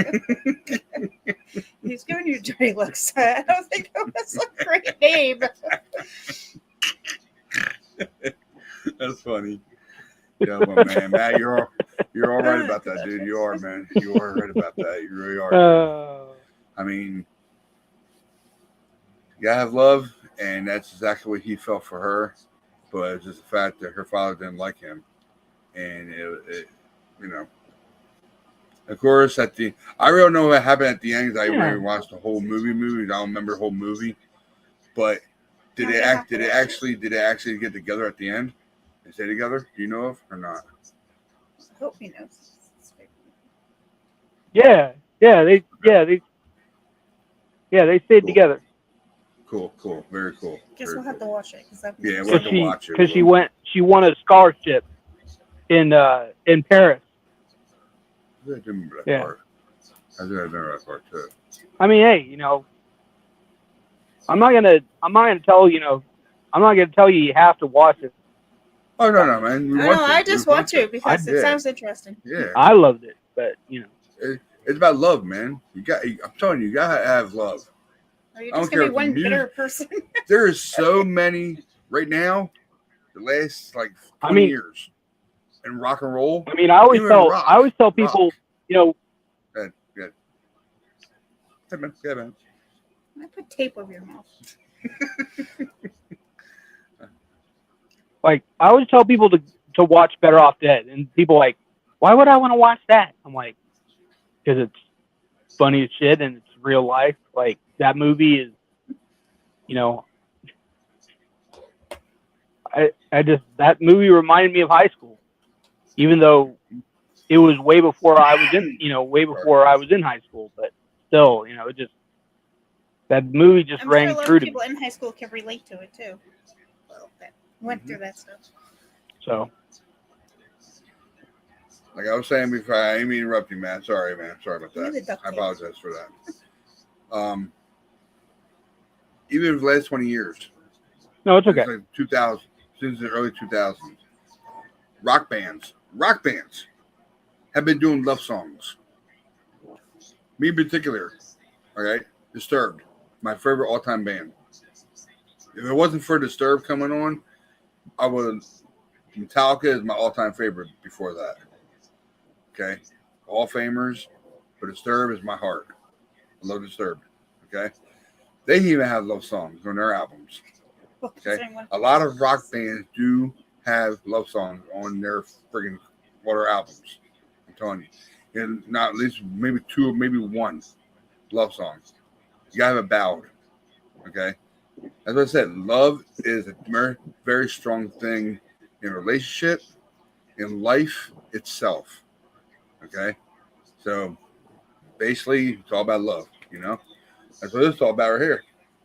He's giving you dirty looks. I don't think that was a great name. That's funny. Yeah, but man, Matt, you're all right about that, dude. You are, man. You are right about that. You really are. I mean, you gotta have love, and that's exactly what he felt for her. But it's just the fact that her father didn't like him, and it you know. Of course, I really don't know what happened at the end because I really watched the whole movie. I don't remember the whole movie, but did they actually get together at the end and stay together? Do you know of or not? I hope he knows. They stayed together. Cool, very cool. Guess we'll have to watch it we'll have to watch it because she won a scholarship in Paris. I remember that part. I remember that part too. I mean, hey, you know, I'm not gonna tell you you have to watch it. Oh no, man! I just want to because it sounds interesting. Yeah, I loved it, but you know, It's about love, man. I'm telling you, you gotta have love. Are you I don't just gonna care be if one the music- bitter person? There is so many right now. The last like 20 years in rock and roll. I mean, I always tell people, you know. Good. Hey, man. Yeah, man. I put tape over your mouth. Like, I always tell people to watch Better Off Dead, and people like, why would I want to watch that? I'm like, because it's funny as shit and it's real life. Like, that movie is, you know, that movie reminded me of high school, even though it was way before I was in high school, but still, you know, that movie just I'm rang sure a lot true of to me. people in high school can relate to it too. Well, that went through that stuff. So, like I was saying before, I didn't mean to interrupt you, man. Sorry, man. Sorry about You're the that. duck I tape. apologize for that. Even in the last 20 years. No, it's okay. Since like 2000, since the early 2000s, rock bands have been doing love songs. Me in particular, all right, Disturbed, my favorite all-time band. If it wasn't for Disturbed coming on, I would. Metallica is my all-time favorite before that. Okay, all famers, but Disturbed is my heart. I love Disturbed. Okay, they even have love songs on their albums. Okay, a lot of rock bands do have love songs on their friggin' water albums. I'm telling you, and not at least maybe two or maybe one love song. You gotta have a ballad. Okay, as I said, love is a very, very strong thing in a relationship, in life itself. Okay, so basically, it's all about love. You know, that's what it's all about right here.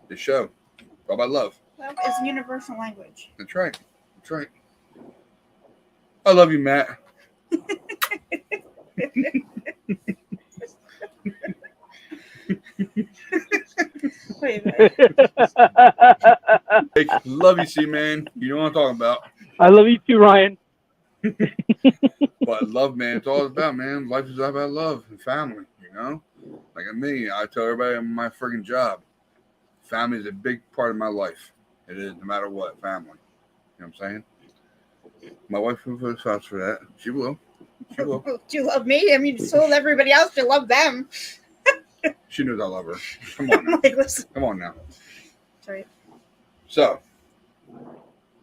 This show, it's all about love. Love is universal language. That's right. That's right. I love you, Matt. Wait a minute. Hey, love you, C-Man. You know what I'm talking about. I love you too, Ryan. But love, man, it's all about, man. Life is all about love and family, you know? Like me, I tell everybody on my friggin' job, family is a big part of my life. It is, no matter what, family. You know what I'm saying? My wife will put a sauce for that. She will. She will. Do you love me? I mean, you told everybody else to love them. She knows I love her. Come on now. Like, listen. Come on now. Sorry. So,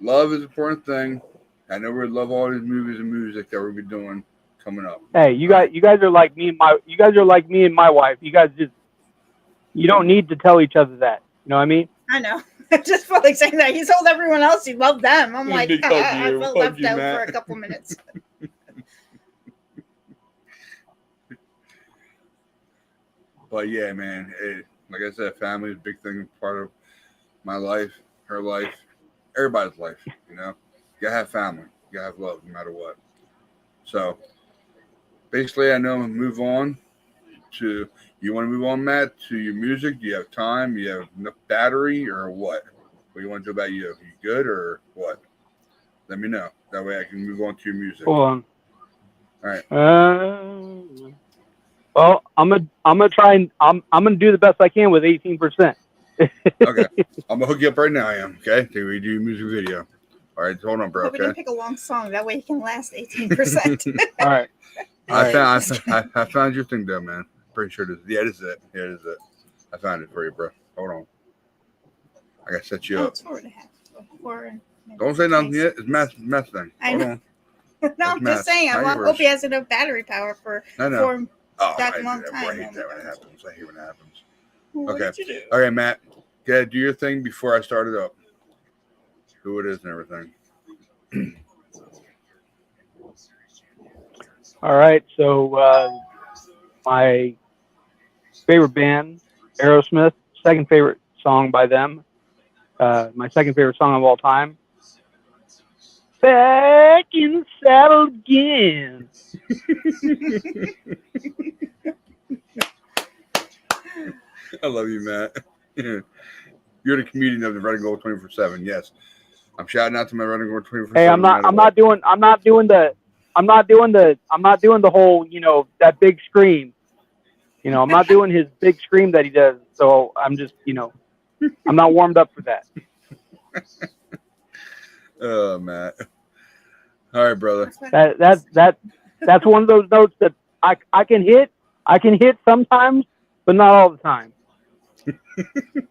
love is an important thing. I know we love all these movies and music that we'll be doing coming up. Hey, you guys are like me and my wife. You guys you don't need to tell each other that. You know what I mean? I know. I just felt like saying that. He told everyone else he loved them. I'm like, Big hug I you. felt Hug left you, out Matt. for a couple minutes. But yeah, man, like I said, family is a big thing, part of my life, her life, everybody's life. You know, you gotta have family, you gotta have love, no matter what. So basically, I know I'm gonna move on to. You want to move on, Matt, to your music? Do you have time? Do you have enough battery, or what? What do you want to do about you? You good or what? Let me know. That way I can move on to your music. Hold on. All right. Well, I'm gonna try and I'm gonna do the best I can with 18%. Okay, I'm gonna hook you up right now. I am okay. Till we do your music video. All right, hold on, bro. But we didn't pick a long song. That way he can last 18%. All right. I found your thing though, man. Pretty sure this. Yeah, this is it. Yeah, this is it. I found it for you, bro. Hold on. I gotta set you up. It's 4.5. Don't say nothing yet. It's mess thing. I Hold know. on. No, I'm just saying. I hope he has enough battery power for that long time. I hate that when it happens. I hate when it happens. What Okay. did you do? Okay, Matt. Go do your thing before I start it up. Who it is and everything. All right. So my favorite band, Aerosmith. Second favorite song by them. My second favorite song of all time. Back in the saddle again. I love you, Matt. You're the comedian of the Red and Gold 24/7. Yes, I'm shouting out to my Red and Gold 24/7. Hey, I'm not doing the whole, that big scream. You know, I'm not doing his big scream that he does, so I'm just, you know, I'm not warmed up for that. Oh, Matt. All right, brother. That's one of those notes that I can hit sometimes, but not all the time.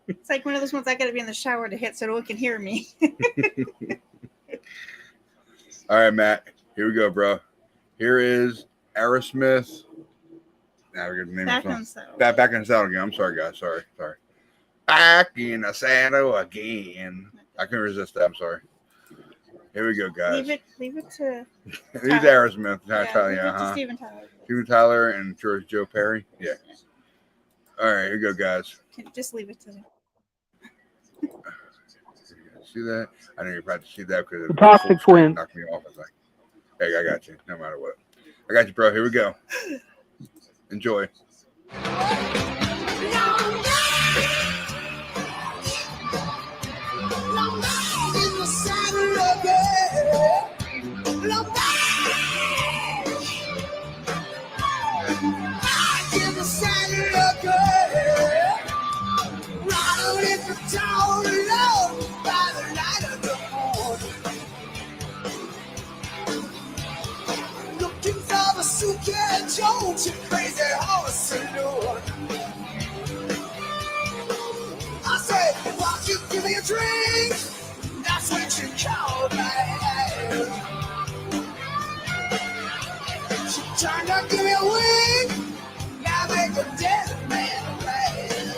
It's like one of those ones I got to be in the shower to hit so no one can hear me. All right, Matt. Here we go, bro. Here is Aerosmith. Now we got the name Back of on the saddle. song. Back in the saddle again. I'm sorry, guys. Sorry. Back in the saddle again. I couldn't resist that. I'm sorry. Here we go, guys. Leave it to. These Aerosmith. Yeah, Tyler, leave it to huh? Steven Tyler. Steven Tyler and George Joe Perry. Yeah. All right, here we go, guys. Just leave it to them. See that? I know you're about to see that because The Toxic Twins knocked me off. I was like, hey, I got you. No matter what. I got you, bro. Here we go. Enjoy. Jones, you crazy horse alone. I said, why don't you give me a drink? That's what you call me. She turned to give me a wink. Now make a dead man raise.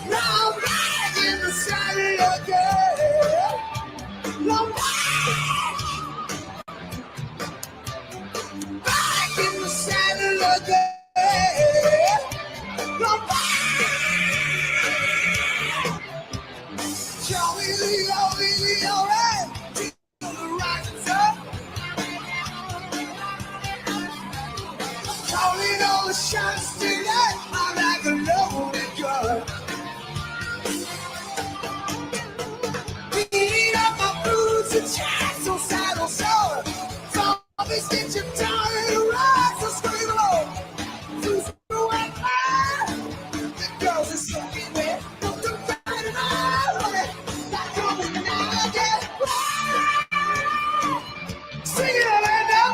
Now I'm back in the saddle again. I'm back in the saddle again. I'm back. Shall we leave alright? To the right side. Calling all the shots tonight. I'm like a loaded gun. Beating up my boots and chest on saddle sore. Zombies get you down and ride, so scream along. Who's right now? The girls are soaking wet. Look to right and out on it. That coming now, yeah. Sing it all right now.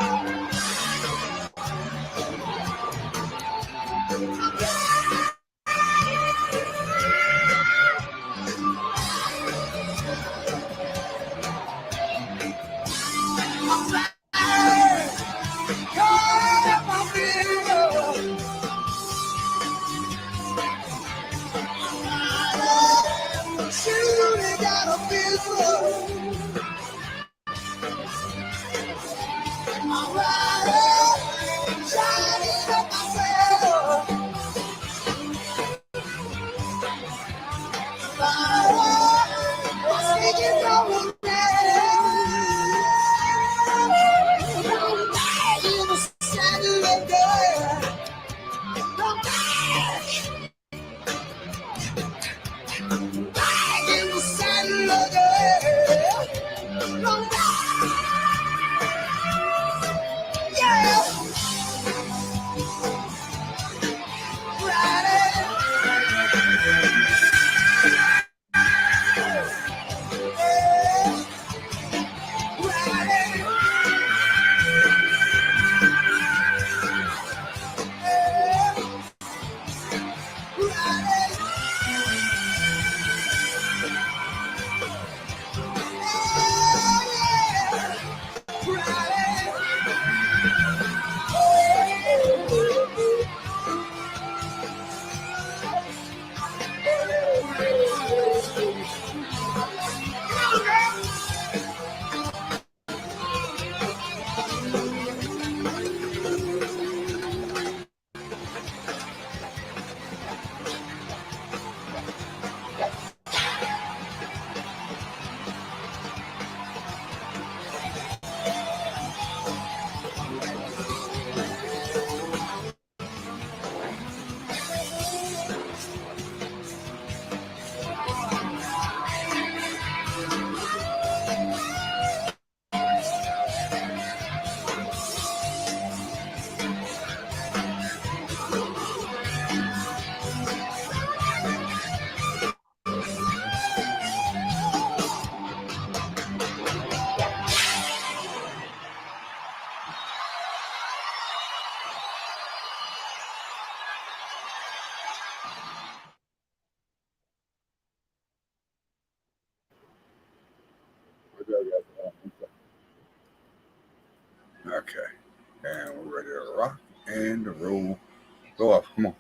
off. Come on.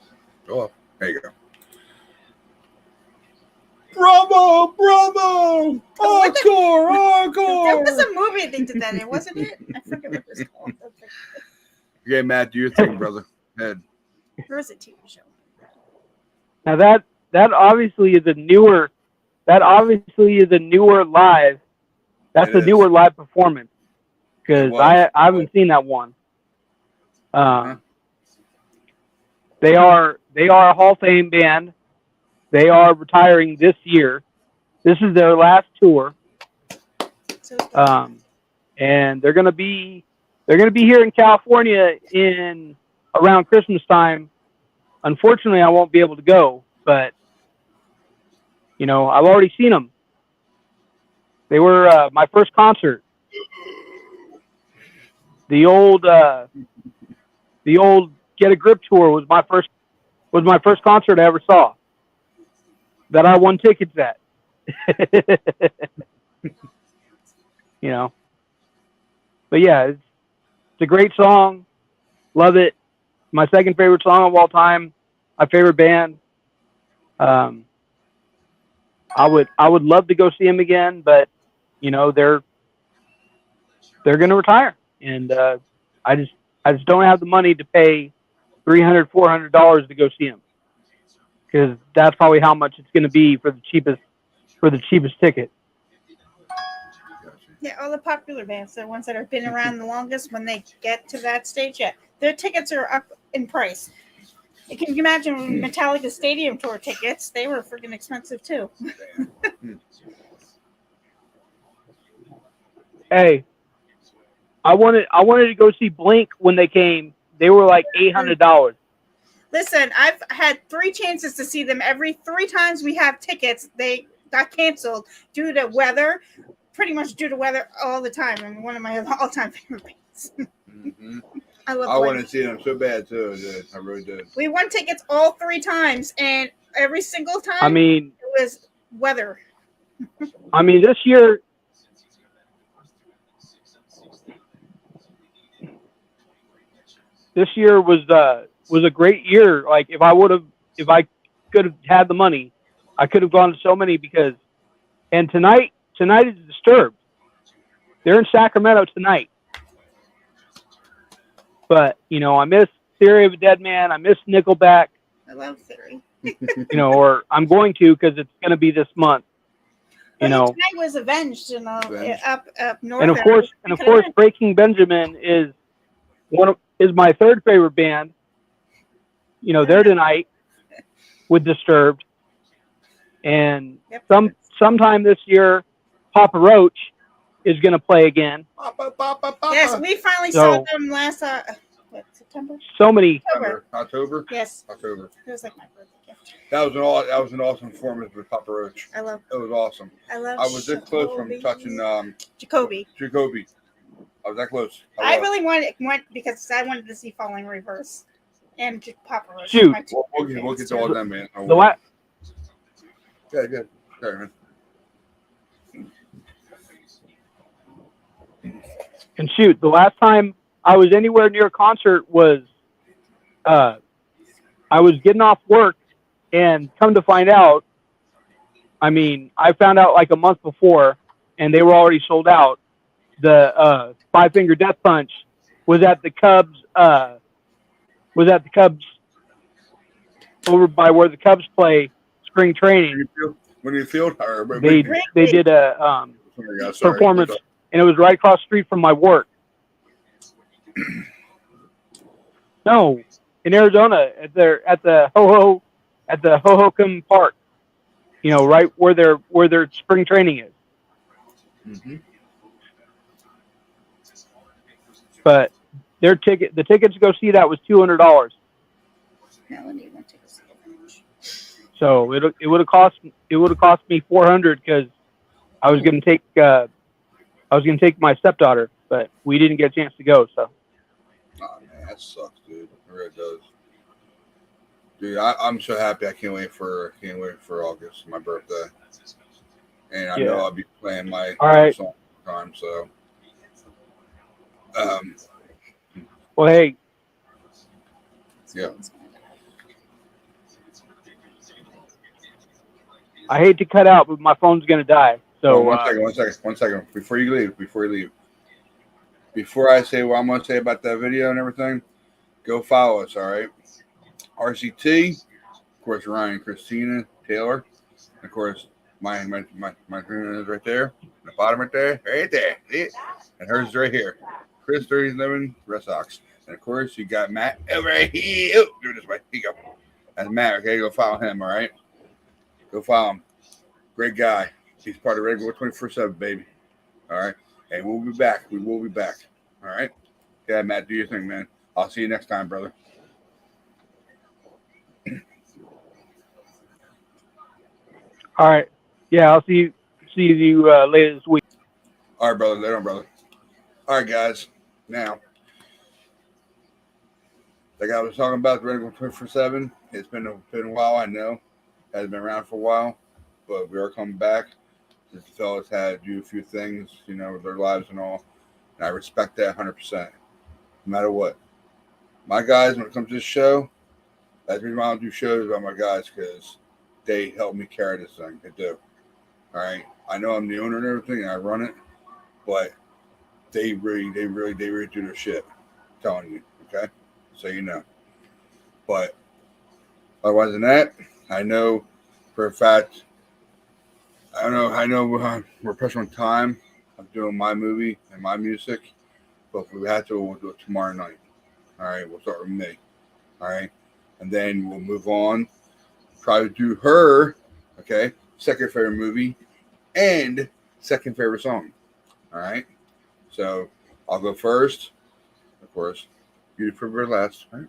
Go off. There you go. Bravo! Bravo! Encore! Encore! There was a movie they did that in, wasn't it? I forget what it was called. Okay, Matt, do your thing, brother. Head. There was a TV show. Now that obviously is a newer live. That's a newer live performance because I haven't seen that one. They are a Hall of Fame band. They are retiring this year. This is their last tour, and they're gonna be here in California in around Christmas time. Unfortunately, I won't be able to go, but you know I've already seen them. They were my first concert. The old Get a Grip tour was my first concert I ever saw. That I won tickets at. You know. But yeah, it's a great song. Love it. My second favorite song of all time. My favorite band. I would love to go see them again, but you know they're gonna retire, and I just don't have the money to pay $300-$400 to go see them, because that's probably how much it's gonna be for the cheapest ticket. Yeah, all the popular bands, the ones that have been around the longest, when they get to that stage, yeah, their tickets are up in price. Can you imagine Metallica stadium tour tickets? They were freaking expensive too. Hey, I wanted to go see Blink when they came. They were like $800. Listen, I've had 3 chances to see them. Every 3 times we have tickets, they got canceled due to weather. Pretty much due to weather all the time. I mean, one of my all-time favorite bands. I love I Blink. want to see them so bad too. I really did. We won tickets all 3 times, and every single time, I mean, it was weather. I mean, this year was a great year. Like if I could have had the money, I could have gone to so many and tonight is Disturbed. They're in Sacramento tonight. But, you know, I miss Theory of a Dead Man. I miss Nickelback. I love Theory. You know, or I'm going to because it's going to be this month. You know, tonight was Avenged, you know, up north. And of course, Breaking Benjamin is my third favorite band. You know, they're tonight with Disturbed, and sometime this year, Papa Roach is going to play again. Yes, we finally saw them last September. So many. October. Yes. October. It was like my birthday gift. That was an awesome performance with Papa Roach. I love. It was awesome. I was this close from touching Jacoby. I was that close. I really went because I wanted to see Falling Reverse and Papa Roach. Shoot. We'll get to all them, man. Good. Sorry, man. And shoot, the last time I was anywhere near a concert was I was getting off work, and come to find out, I mean, I found out like a month before, and they were already sold out. The Five Finger Death Punch was at the Cubs. Over by where the Cubs play spring training. When you feel they did a performance, and it was right across the street from my work. No, in Arizona at the Hohokam Park. You know, right where their spring training is. Mm-hmm. But the ticket to go see that was $200. So it would have cost me $400 because I was going to take my stepdaughter, but we didn't get a chance to go. So. Oh man, that sucks, dude. It really does. Dude, I'm so happy. I can't wait for August, my birthday, and I know I'll be playing my song time. So, well, hey. Yeah. I hate to cut out, but my phone's gonna die. So one second. Before you leave. Before I say what I'm going to say about that video and everything, go follow us, all right? RCT, of course, Ryan, Christina, Taylor, and of course, my friend is right there, the bottom right there, see it? And hers is right here. Chris 37, Red Sox. And of course, you got Matt over here. Oh, do it this way. Here you go. That's Matt, okay? Go follow him, all right? Go follow him. Great guy. He's part of Regular 24/7, baby. All right? And we'll be back. We will be back. All right? Yeah, Matt, do your thing, man. I'll see you next time, brother. all right, yeah, I'll see you later this week. All right, brother. Later on, brother. All right, guys. Now, like I was talking about, the Regular 24/7. It's been a while, I know. It has been around for a while, but we are coming back. The fellas had to do a few things, you know, with their lives and all. And I respect that 100%. No matter what. My guys, when it comes to this show, that's the reason why I don't do shows about my guys, because they help me carry this thing. They do. All right. I know I'm the owner and everything, and I run it, but they really do their shit. I'm telling you. Okay? So you know. But otherwise than that, I know for a fact, I know we're pressed on time. I'm doing my movie and my music, but if we have to, we'll do it tomorrow night. All right, we'll start with me. All right, and then we'll move on. Probably do her, okay, second favorite movie and second favorite song. All right, so I'll go first, of course. You prefer last, right?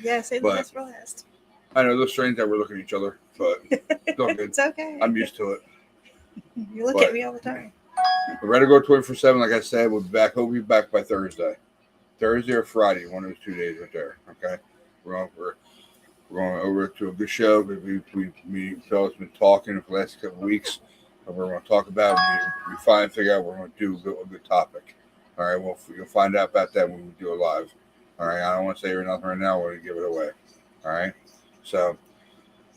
Yeah, say the best for last. I know those strange that we're looking at each other, but it's all good. It's okay. I'm used to it. You look at me all the time. We're ready to go 24/7. Like I said, we'll be back. Hope we'll be back by Thursday or Friday, one of those 2 days right there. Okay, we're going over to a good show. We fellas been talking for the last couple of weeks. What we're going to talk about. We finally figure out what we're going to do a good topic. All right, you'll find out about that when we do it live. All right, I don't want to say nothing right now. We're going to give it away. All right, so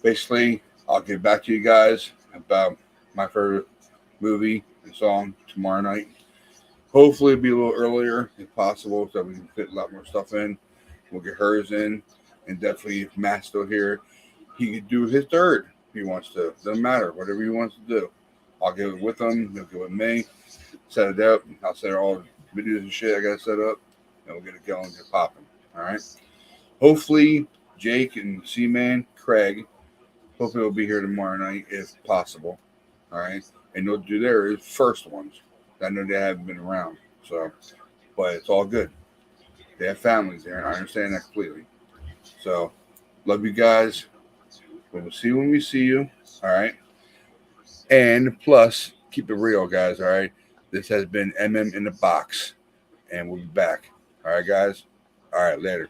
basically, I'll get back to you guys about my favorite movie and song tomorrow night. Hopefully, it'll be a little earlier if possible, so we can fit a lot more stuff in. We'll get hers in, and definitely if Matt's still here, he could do his third if he wants to. Doesn't matter, whatever he wants to do. I'll give it with him. He'll give it with me. Set it up. I'll set all the videos and shit I got to set up, and we'll get it going, get popping. All right. Hopefully, Jake and C-Man, Craig, hopefully they'll be here tomorrow night if possible. All right. And they'll do their first ones. I know they haven't been around. So, but it's all good. They have families there, and I understand that completely. So, love you guys. We'll see you when we see you. All right. And plus, keep it real, guys. All right. This has been MM in the Box, and we'll be back. All right, guys. All right. Later.